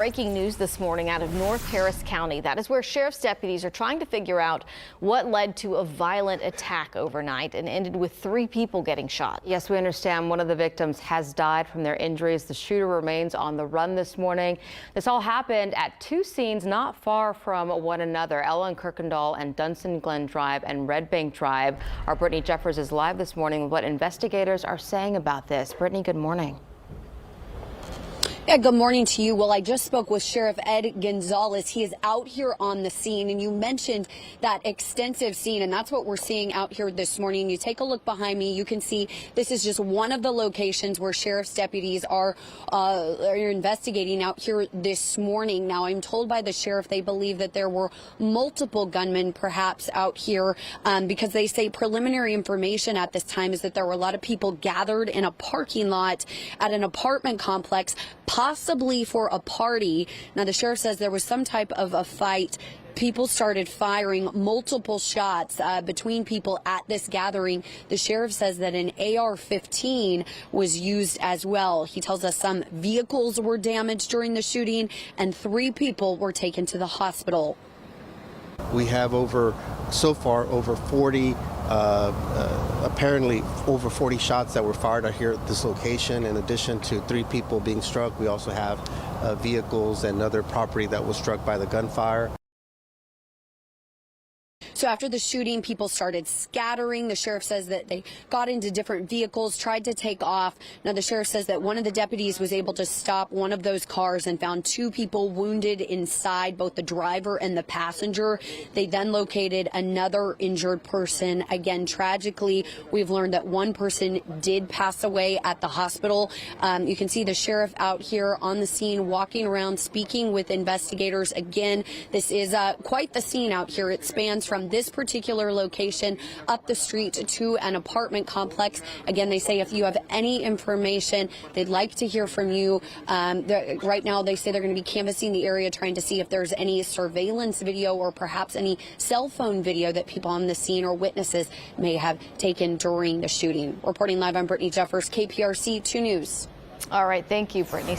Breaking news this morning out of North Harris County. That is where sheriff's deputies are trying to figure out what led to a violent attack overnight and ended with 3 people getting shot. Yes, we understand one of the victims has died from their injuries. The shooter remains on the run this morning. This all happened at 2 scenes not far from one another. Ellen Kirkendall and Dunstan Glen Drive and Red Bank Drive. Our Brittany Jeffers is live this morning with what investigators are saying about this. Brittany, good morning. Yeah, good morning to you. Well, I just spoke with Sheriff Ed Gonzalez. He is out here on the scene, and you mentioned that extensive scene, and that's what we're seeing out here this morning. You take a look behind me, you can see this is just one of the locations where sheriff's deputies are investigating out here this morning. Now, I'm told by the sheriff they believe that there were multiple gunmen perhaps out here because they say preliminary information at this time is that there were a lot of people gathered in a parking lot at an apartment complex, possibly for a party. Now, the sheriff says there was some type of a fight. People started firing multiple shots between people at this gathering. The sheriff says that an AR-15 was used as well. He tells us some vehicles were damaged during the shooting and 3 people were taken to the hospital. We have so far over 40, apparently over 40 shots that were fired out here at this location. In addition to 3 people being struck, we also have vehicles and other property that was struck by the gunfire. So after the shooting, people started scattering. The sheriff says that they got into different vehicles, tried to take off. Now, the sheriff says that one of the deputies was able to stop one of those cars and found 2 people wounded inside, both the driver and the passenger. They then located another injured person. Again, tragically, we've learned that 1 person did pass away at the hospital. You can see the sheriff out here on the scene, walking around, speaking with investigators. Again, this is quite the scene out here. It spans from this particular location up the street to an apartment complex. Again, they say if you have any information, they'd like to hear from you. Right now, they say they're going to be canvassing the area, trying to see if there's any surveillance video or perhaps any cell phone video that people on the scene or witnesses may have taken during the shooting. Reporting live, I'm Brittany Jeffers, KPRC 2 News. All right. Thank you, Brittany.